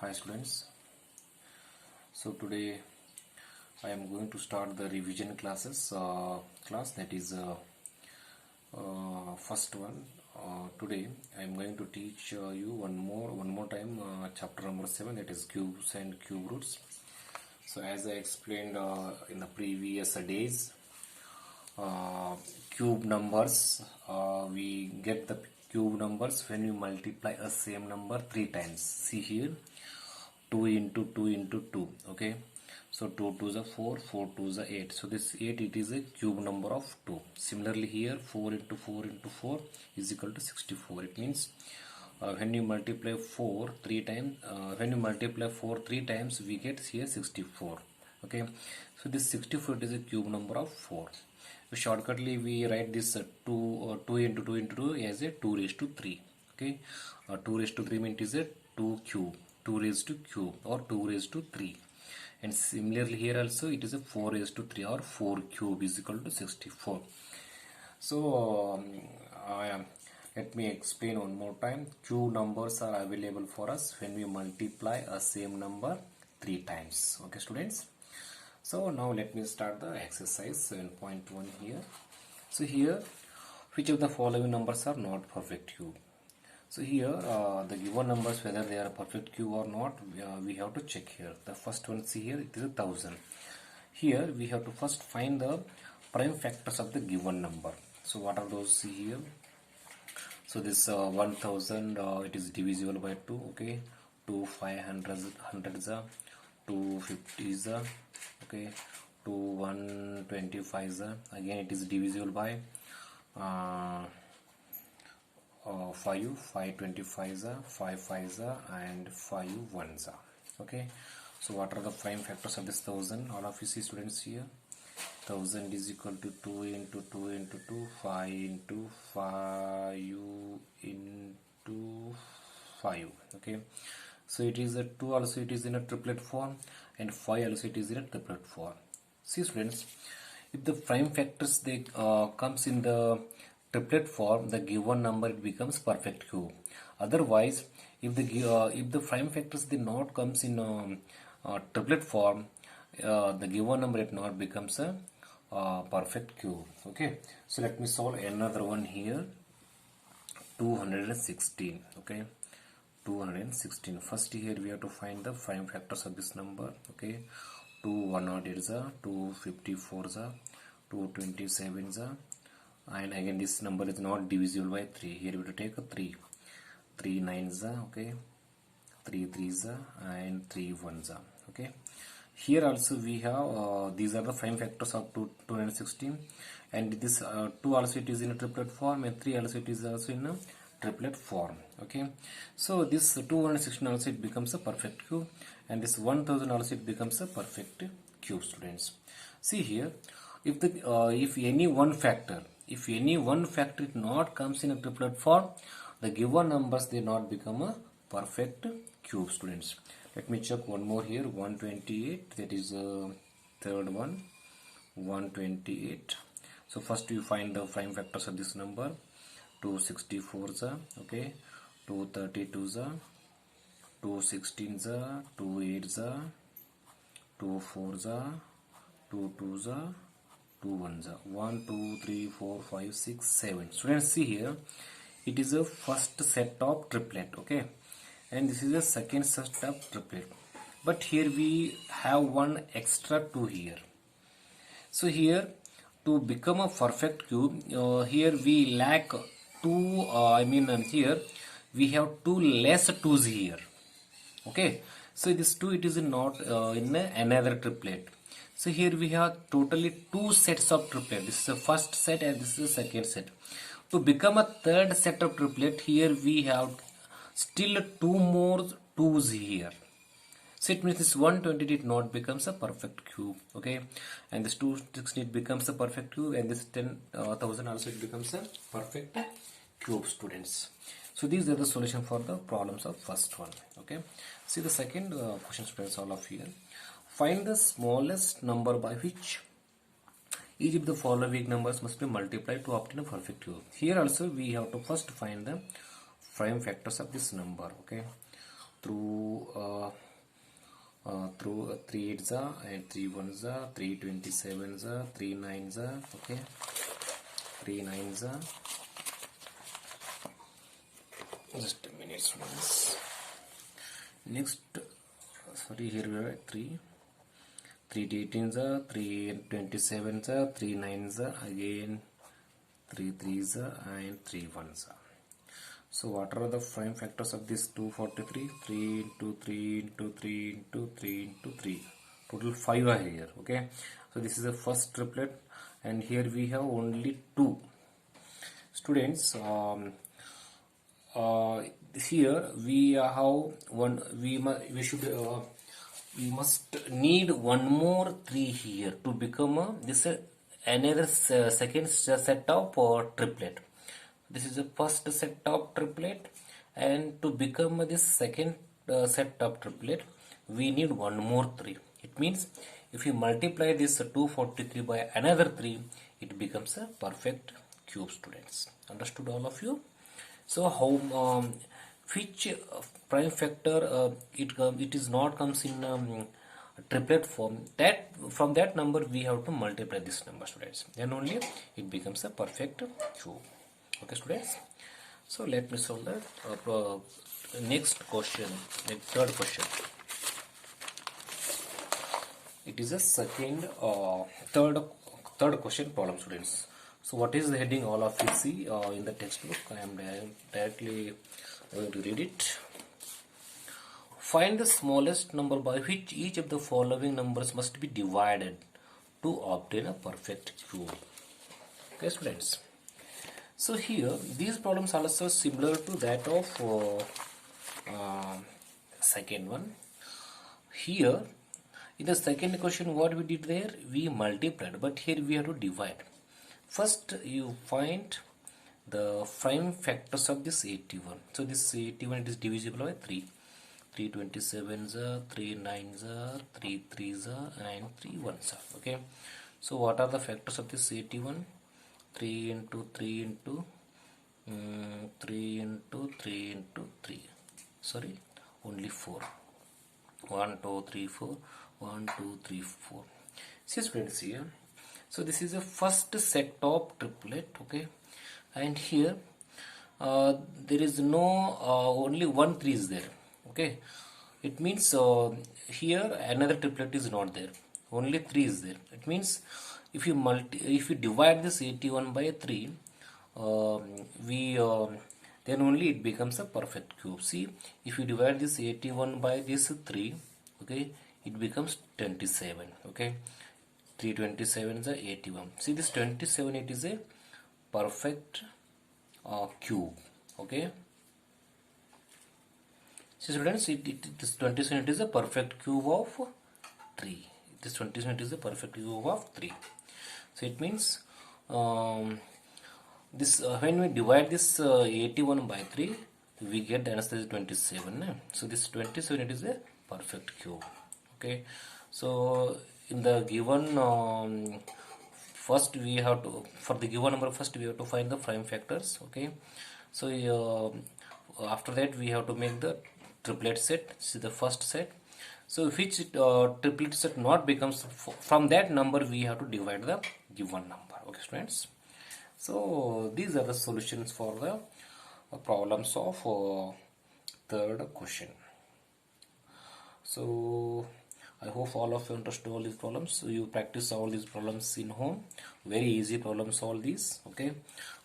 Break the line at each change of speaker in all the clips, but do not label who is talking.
Hi students. So today I am going to start the revision classes class, that is first one. Today I am going to teach you one more time chapter number 7, that is cubes and cube roots. So as I explained in the previous days, cube numbers, we get the cube numbers when we multiply a same number 3 times. See here, 2 into 2 into 2. Okay, so 2 2 is a 4, 4 2 is a 8. So this 8, it is a cube number of 2. Similarly here, 4 into 4 into 4 is equal to 64. It means when you multiply 4 3 times, we get here 64. Okay, so this 64 is a cube number of 4. So shortcutly we write this 2 into 2 into 2 as a 2 raised to 3. Okay, 2 raised to 3 means it is a 2 cube, 2 raised to cube, or 2 raised to 3. And similarly here also it is a 4 raised to 3, or 4 cube is equal to 64. So let me explain one more time. Cube numbers are available for us when we multiply a same number 3 times. Okay students, so now let me start the exercise 7.1 here. So here, which of the following numbers are not perfect cube? So here the given numbers, whether they are a perfect cube or not, we have to check here. The first one, see here, it is 1000. Here we have to first find the prime factors of the given number. So what are those? See here. So this 1000, it is divisible by 2. Okay, 2 500s, 250s, okay, 2 125s, again it is divisible by 5 525s, 5 5s, and 5 1s. Okay, so what are the prime factors of this 1000? All of you see students here, 1000 is equal to 2 into 2 into 2, 5 into 5 into 5. Okay, so it is a 2 also, it is in a triplet form, and 5 also it is in a triplet form. See students, if the prime factors they comes in the triplet form, the given number it becomes perfect cube. Otherwise, if the prime factors they not comes in triplet form, the given number it not becomes a perfect cube. Okay, so let me solve another one here. 216. Okay, 216. First here we have to find the prime factors of this number. Okay, 2 108s, 254s, 227s, and again this number is not divisible by 3. Here we have to take a 3 9s, okay, 3 3s, and 3 1s. Okay, here also we have these are the prime factors of 216, and this 2 also it is in a triplet form, and 3 also it is also in a triplet form. Okay, so this 216 also it becomes a perfect cube, and this 1000 also it becomes a perfect cube. Students, see here, if any one factor it not comes in a triplet form, the given numbers they not become a perfect cube. Students, let me check one more here. 128, that is third one, 128. So first you find the prime factors of this number. 264s, okay, 232s, 216s, 28s, 24s, 22s, 21s, 1 2 3 4 5 6 7. Students, see here, it is a first set of triplet. Okay, and this is a second set of triplet, but here we have one extra 2 here. So here, to become a perfect cube, here we lack 2, here we have 2 less 2's here. Okay, so this 2 it is not in another triplet. So here we have totally 2 sets of triplet. This is the first set and this is the second set. To become a third set of triplet, here we have still 2 more 2's here. So it means this 128 it not becomes a perfect cube. Okay, and this 216 it becomes a perfect cube, and this 10,000 also it becomes a perfect cube. Students, so these are the solution for the problems of first one. Okay, see the second question, students, all of here. Find the smallest number by which each of the following numbers must be multiplied to obtain a perfect cube. Here also we have to first find the prime factors of this number. Okay, through 3 8s and 3 1s, 3 27s, 3 9s, okay, 3 9s. Just a minute, students. Next, sorry, here we have 3 18s, 3 27s, 3 9s, again 3 3s and 3 1s. So what are the prime factors of this 243? 3 into 3 into 3 into 3 into 3. Total 5 are here. Okay. So this is the first triplet, and here we have only 2. Students, here we have one. We must need one more 3 here to become this another second set of triplet. This is the first set of triplet, and to become this second set of triplet, we need one more 3. It means if you multiply this 243 by another 3, it becomes a perfect cube, students. Understood, all of you? So how which prime factor it is not comes in triplet form, that from that number we have to multiply this number, students, then only it becomes a perfect cube. Okay, students. So let me solve the next question, third question. It is a third question problem, students. So what is the heading? All of you see in the textbook. I am directly going to read it. Find the smallest number by which each of the following numbers must be divided to obtain a perfect cube. Okay, students. So here these problems are also similar to that of second one. Here in the second question, what we did there, we multiplied, but here we have to divide. First you find the prime factors of this 81. So this 81, it is divisible by 3. 3 27s, 3 9s, 3 3s and 3 1s. Okay. So what are the factors of this 81? 3 into 3 into 3 into 3 into 3. Sorry, only 4. 1 2 3 4. 1 2 3 4. See, students, here. So this is a first set of triplet. Okay, and here there is no only one 3 is there. Okay, it means here another triplet is not there. Only 3 is there. It means if you divide this 81 by 3, then only it becomes a perfect cube. See, if you divide this 81 by this 3, okay, it becomes 27. Okay, 3 27 is 81. See, this 27, it is a perfect cube. Okay. See, students, this 27, it is a perfect cube of 3. This 27 is a perfect cube of 3. So it means this when we divide this 81 by 3, we get the answer is 27. So this 27, it is a perfect cube. Okay. So in the given first we have to, for the given number, first we have to find the prime factors. Okay. So after that we have to make the triplet set. This is the first set. So which triplet set not becomes, from that number we have to divide the given number. Okay, students. So these are the solutions for the problems of third question. So I hope all of you understood all these problems. So you practice all these problems in home. Very easy problems, all these. Okay,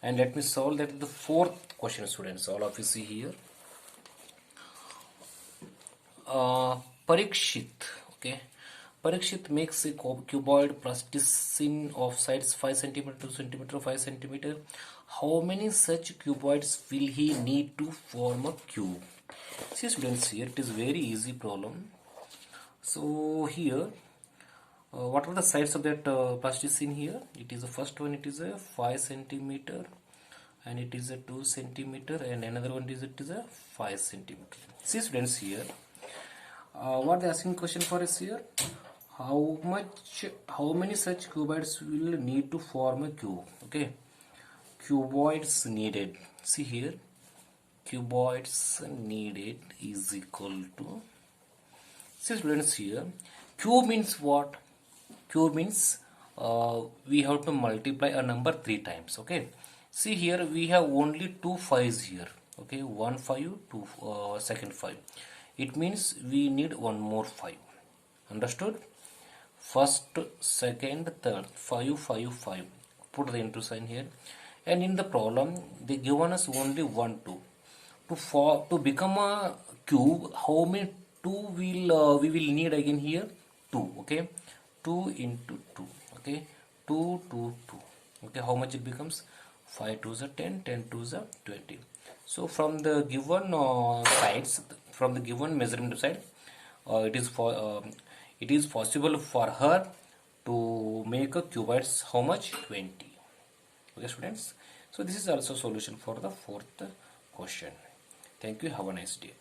and let me solve that the fourth question, students. All of you see here. Parikshit, okay. Parikshit makes a cuboid plasticine of sides 5 cm, 2 cm, 5 cm. How many such cuboids will he need to form a cube? See, students, here it is very easy problem. So here, what are the sides of that plasticine here? It is the first one, it is a 5 cm, and it is a 2 cm, and another one is a 5 cm. See, students, here. What they asking question for is here, how many such cuboids will need to form a cube? Okay, cuboids needed. See here, cuboids needed is equal to, see students here, cube means what? Cube means we have to multiply a number 3 times. Okay, see here we have only two fives here. Okay, one 5, two second 5. It means we need one more 5. Understood? First, second, third, 5, 5, 5. Put the into sign here. And in the problem, they given us only 1, 2. To become a cube, how many 2 will we will need again here? 2. Okay, 2 into 2. Okay, 2, 2, 2. Okay, how much it becomes? 5 2 is 10, 10 2 is 20. So from the given sides, from the given measurement side, it is possible for her to make a cuboids how much? 20. Okay students, so this is also solution for the fourth question. Thank you, have a nice day.